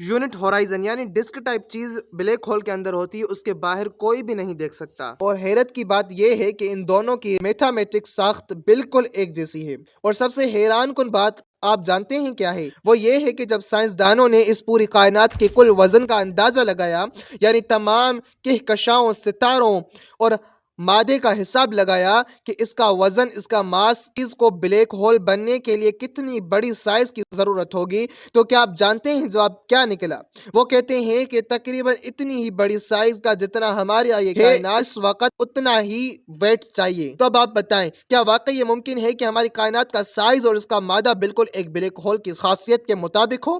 Unit horizon یعنی disk type چیز black hole کے اندر ہوتی ہے، اس کے باہر کوئی بھی نہیں دیکھ سکتا۔ اور حیرت کی بات یہ ہے کہ ان دونوں کی میتھمیٹک ساخت بالکل ایک جیسی ہے۔ اور سب سے حیران کن بات آپ جانتے ہیں کیا ہے؟ وہ یہ ہے کہ جب سائنسدانوں نے اس پوری کائنات کے کل وزن کا اندازہ لگایا، یعنی تمام کہکشاؤں، ستاروں اور مادے کا حساب لگایا کہ اس کا وزن، اس کا ماس، اس کو بلیک ہول بننے کے لیے کتنی بڑی سائز کی ضرورت ہوگی، تو کیا آپ جانتے ہیں جواب کیا نکلا؟ وہ کہتے ہیں کہ تقریباً اتنی ہی بڑی سائز کا جتنا ہماری یہ کائنات اس وقت اتنا ہی ویٹ چاہیے۔ تو اب آپ بتائیں، کیا واقعی یہ ممکن ہے کہ ہماری کائنات کا سائز اور اس کا مادہ بالکل ایک بلیک ہول کی خاصیت کے مطابق ہو؟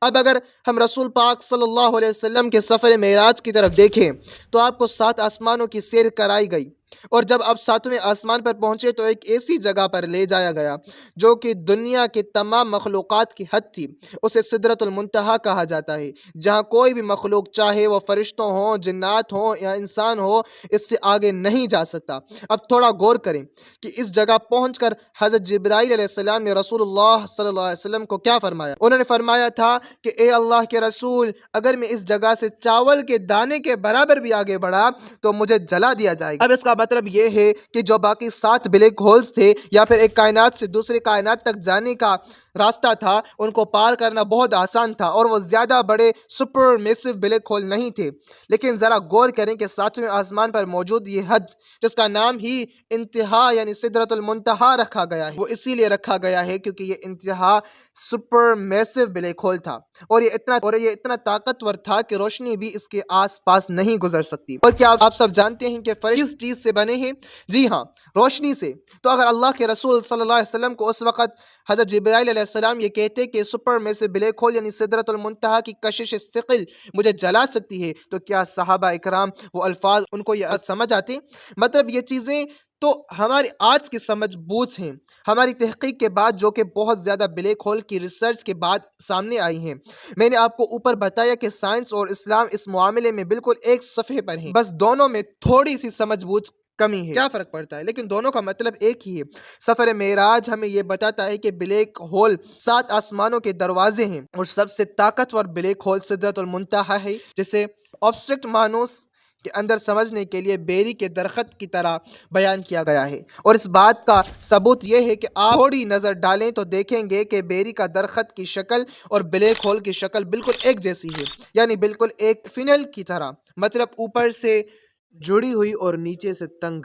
اب اگر ہم رسول پاک صلی اللہ علیہ وسلم کے سفر معراج کی طرف دیکھیں تو آپ کو 7 آسمانوں کی سیر کرائی گئی، اور جب آپ 7ویں آسمان پر پہنچے تو ایک ایسی جگہ پر لے جایا گیا جو کہ دنیا کی تمام مخلوقات کی حد تھی۔ اسے سدرۃ المنتہا کہا جاتا ہے، جہاں کوئی بھی مخلوق، چاہے وہ فرشتوں ہوں، جنات ہوں یا انسان ہو، اس سے آگے نہیں جا سکتا۔ اب تھوڑا غور کریں کہ اس جگہ پہنچ کر حضرت جبرائیل علیہ السلام نے رسول اللہ صلی اللہ علیہ وسلم کو کیا فرمایا؟ انہوں نے فرمایا تھا کہ اے اللہ کے رسول، اگر میں اس جگہ سے چاول کے دانے کے برابر بھی آگے بڑھا تو مجھے جلا دیا جائے گا۔ اب اس کا مطلب یہ ہے کہ جو باقی 7 بلیک ہولز تھے یا پھر ایک کائنات سے دوسری کائنات تک جانے کا راستہ تھا، ان کو پار کرنا بہت آسان تھا، اور وہ زیادہ بڑے سپر میسو بلیک ہول نہیں تھے۔ لیکن ذرا غور کریں کہ 7ویں آسمان پر موجود یہ حد، جس کا نام ہی انتہا یعنی سدرۃ المنتہا رکھا گیا ہے، وہ اسی لیے رکھا گیا ہے کیونکہ یہ انتہا سپر میسو بلیک ہول تھا، اور یہ اتنا طاقتور تھا کہ روشنی بھی اس کے آس پاس نہیں گزر سکتی۔ اور کیا آپ سب جانتے ہیں کہ فرشتے کس چیز سے بنے ہیں؟ جی ہاں، روشنی سے۔ تو اگر اللہ کے رسول صلی اللہ علیہ وسلم کو اس وقت حضرت جبرائیل علیہ السلام یہ کہتے کہ سپر میسو بلیک ہول یعنی سدرۃ المنتہا کی کشش ثقل مجھے جلا سکتی ہے، تو کیا صحابہ اکرام وہ الفاظ ان کو یہ سمجھ آتے؟ مطلب یہ چیزیں تو ہماری آج کی سمجھ بوجھ ہیں، ہماری تحقیق کے بعد، جو کہ بہت زیادہ بلیک ہول کی ریسرچ کے بعد سامنے آئی ہیں۔ میں نے آپ کو اوپر بتایا کہ سائنس اور اسلام اس معاملے میں بالکل ایک صفحے پر ہیں، بس دونوں میں تھوڑی سی سمجھ بوجھ کمی ہے۔ کیا فرق پڑتا ہے؟ لیکن دونوں کا مطلب ایک ہی ہے۔ سفر معراج ہمیں یہ بتاتا ہے کہ بلیک ہول 7 آسمانوں کے دروازے ہیں، اور سب سے طاقتور بلیک ہول سدرۃ المنتہا ہے، جسے آبسٹریکٹ مانوس کے اندر سمجھنے کے لیے بیری کے درخت کی طرح بیان کیا گیا ہے۔ اور اس بات کا ثبوت یہ ہے کہ آپ تھوڑی نظر ڈالیں تو دیکھیں گے کہ بیری کا درخت کی شکل اور بلیک ہول کی شکل بالکل ایک جیسی ہے، یعنی بالکل ایک فنل کی طرح، مطلب اوپر سے جڑی ہوئی اور نیچے سے تنگ۔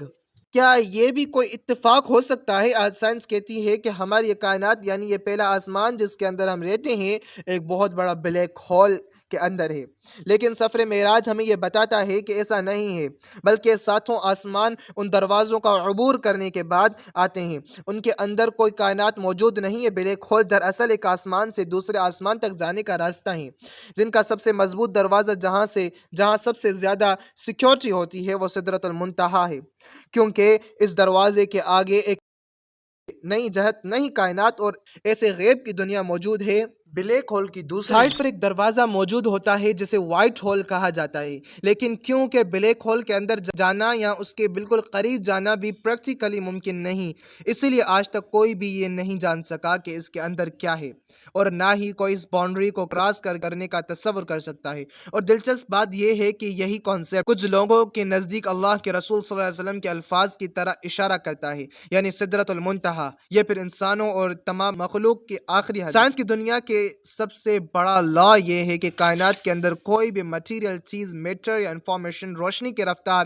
کیا یہ بھی کوئی اتفاق ہو سکتا ہے؟ آج سائنس کہتی ہے کہ ہماری یہ کائنات یعنی یہ پہلا آسمان جس کے اندر ہم رہتے ہیں، ایک بہت بڑا بلیک ہول کے اندر ہے، لیکن سفر معراج ہمیں یہ بتاتا ہے کہ ایسا نہیں ہے، بلکہ 7 آسمان ان دروازوں کا عبور کرنے کے بعد آتے ہیں، ان کے اندر کوئی کائنات موجود نہیں ہے۔ بلیک ہول دراصل ایک آسمان سے دوسرے آسمان تک جانے کا راستہ ہے، جن کا سب سے مضبوط دروازہ جہاں سب سے زیادہ سیکیورٹی ہوتی ہے وہ سدرۃ المنتہا ہے، کیونکہ اس دروازے کے آگے ایک نئی جہت، نئی کائنات اور ایسے غیب کی دنیا موجود ہے۔ بلیک ہول کی دوسری سائڈ پر ایک دروازہ موجود ہوتا ہے جسے وائٹ ہول کہا جاتا ہے، لیکن کیونکہ بلیک ہول کے اندر جانا یا اس کے بالکل قریب جانا بھی پریکٹیکلی ممکن نہیں، اسی لیے آج تک کوئی بھی یہ نہیں جان سکا کہ اس کے اندر کیا ہے، اور نہ ہی کوئی اس باؤنڈری کو کراس کرنے کا تصور کر سکتا ہے۔ اور دلچسپ بات یہ ہے کہ یہی کانسیپٹ کچھ لوگوں کے نزدیک اللہ کے رسول صلی اللہ علیہ وسلم کے الفاظ کی طرح اشارہ کرتا ہے، یعنی سدرۃ المنتہا، یہ پھر انسانوں اور تمام مخلوق کی آخری حد۔ سائنس کی دنیا کے سب سے بڑا لا یہ ہے کہ کائنات کے اندر کوئی بھی مٹیریل چیز، میٹر یا انفارمیشن روشنی کی رفتار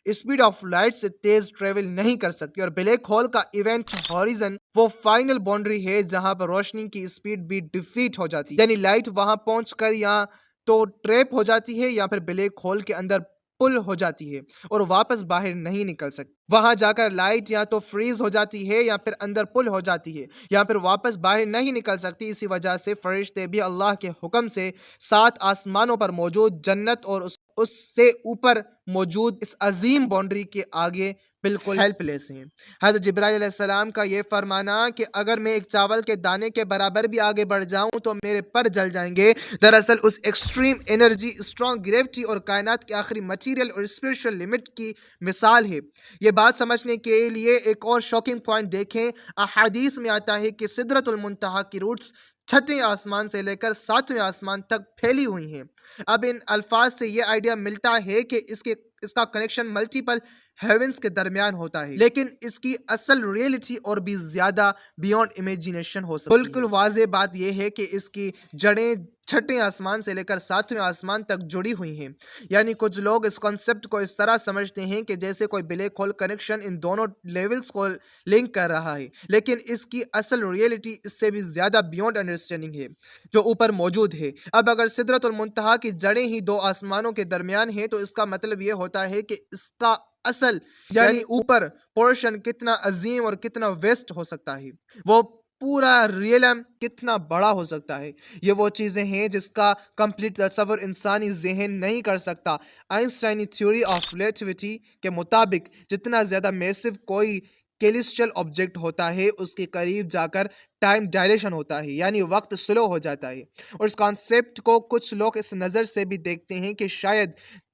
اسپیڈ آف لائٹ سے تیز ٹریول نہیں کر سکتی، اور بلیک ہول کا ایونٹ ہاریزن وہ فائنل باؤنڈری ہے جہاں پر روشنی کی اسپیڈ بھی ڈیفیٹ ہو جاتی ہے، یعنی لائٹ وہاں پہنچ کر یا تو ٹریپ ہو جاتی ہے یا پھر بلیک ہول کے اندر پل ہو جاتی ہے اور واپس باہر نہیں نکل سکتی۔ وہاں جا کر لائٹ یا تو فریز ہو جاتی ہے یا پھر اندر پل ہو جاتی ہے یا پھر واپس باہر نہیں نکل سکتی۔ اسی وجہ سے فرشتے بھی اللہ کے حکم سے 7 آسمانوں پر موجود جنت اور اس سے اوپر موجود اس عظیم باؤنڈری کے آگے بالکل ہیلپ لیس ہیں۔ حضرت جبرائیل علیہ السلام کا یہ فرمانا کہ اگر میں ایک چاول کے دانے کے برابر بھی آگے بڑھ جاؤں تو میرے پر جل جائیں گے، دراصل اس ایکسٹریم انرجی، اسٹرانگ گریوٹی اور کائنات کی آخری مٹیریل اور اسپریچول لمٹ کی مثال ہے۔ یہ بات سمجھنے کے لیے ایک اور شاکنگ پوائنٹ دیکھیں۔ احادیث میں آتا ہے کہ سدرۃ المنتہا کی روٹس چھٹے آسمان سے لے کر ساتویں آسمان تک پھیلی ہوئی ہیں۔ اب ان الفاظ سے یہ آئیڈیا ملتا ہے کہ اس کا کنیکشن ملٹیپل ہیونز کے درمیان ہوتا ہے، لیکن اس کی اصل ریئلٹی اور بھی زیادہ بیونڈ امیجینیشن ہو سکتی ہے۔ بالکل واضح بات یہ ہے کہ اس کی جڑیں چھٹے آسمان سے لے کر ساتویں آسمان تک جڑی ہوئی ہیں، یعنی کچھ لوگ اس کانسیپٹ کو اس طرح سمجھتے ہیں کہ جیسے کوئی بلیک ہول کنیکشن ان دونوں لیولز کو لنک کر رہا ہے، لیکن اس کی اصل ریئلٹی اس سے بھی زیادہ بیونڈ انڈرسٹینڈنگ ہے جو اوپر موجود ہے۔ اب اگر سدرۃ المنتہا کی جڑیں ہی دو آسمانوں کے درمیان ہیں تو اس کا مطلب یہ ہوتا ہے کہ اس کا اصل یعنی اوپر پورشن کتنا عظیم اور کتنا ویسٹ ہو سکتا ہے، وہ پورا ریئلم کتنا بڑا ہو سکتا ہے۔ یہ وہ چیزیں ہیں جس کا کمپلیٹ تصور انسانی ذہن نہیں کر سکتا۔ آئنسٹائنی تھیوری آف ریلیٹیوٹی کے مطابق جتنا زیادہ میسو کوئی کیلسٹیل آبجیکٹ ہوتا ہے اس کے قریب جا کر ٹائم ڈائلیشن ہوتا ہے، یعنی وقت سلو ہو جاتا ہے۔ اور اس کانسیپٹ کو کچھ لوگ اس نظر سے بھی دیکھتے ہیں کہ شاید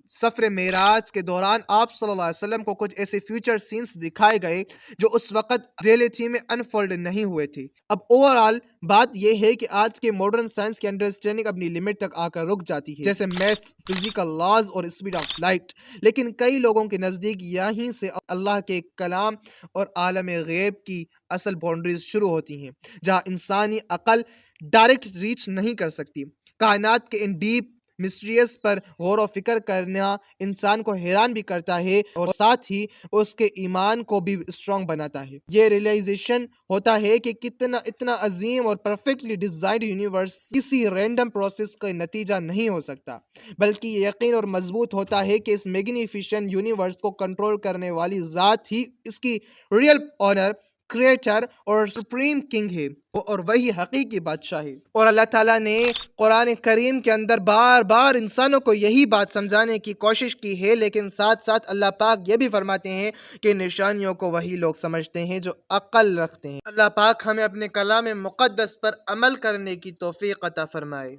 سفر معراج کے دوران آپ صلی اللہ علیہ وسلم کو کچھ ایسے فیوچر سینس دکھائے گئے جو اس وقت ریئلٹی میں انفولڈ نہیں ہوئے تھے۔ اب اوورآل بات یہ ہے کہ آج کے ماڈرن سائنس کی انڈرسٹینڈنگ اپنی لمٹ تک آ کر رک جاتی ہے، جیسے میتھس، فزیکل لاز اور اسپیڈ آف لائٹ، لیکن کئی لوگوں کے نزدیک یہیں سے اللہ کے کلام اور عالم غیب کی اصل باؤنڈریز شروع ہوتی ہیں، جہاں انسانی عقل ڈائریکٹ ریچ نہیں کر سکتی۔ کائنات کے ان ڈیپ مسٹریز پر غور و فکر کرنا انسان کو حیران بھی کرتا ہے اور ساتھ ہی اس کے ایمان کو بھی اسٹرانگ بناتا ہے۔ یہ ریئلائزیشن ہوتا ہے کہ اتنا عظیم اور پرفیکٹلی ڈیزائنڈ یونیورس کسی رینڈم پروسیس کا نتیجہ نہیں ہو سکتا، بلکہ یہ یقین اور مضبوط ہوتا ہے کہ اس میگنیفیشنٹ یونیورس کو کنٹرول کرنے والی ذات ہی اس کی ریئل آنر، کریٹر اور سپریم کنگ ہے، اور وہی حقیقی بادشاہ ہے۔ اور اللہ تعالیٰ نے قرآن کریم کے اندر بار بار انسانوں کو یہی بات سمجھانے کی کوشش کی ہے، لیکن ساتھ ساتھ اللہ پاک یہ بھی فرماتے ہیں کہ نشانیوں کو وہی لوگ سمجھتے ہیں جو عقل رکھتے ہیں۔ اللہ پاک ہمیں اپنے کلام مقدس پر عمل کرنے کی توفیق عطا فرمائے۔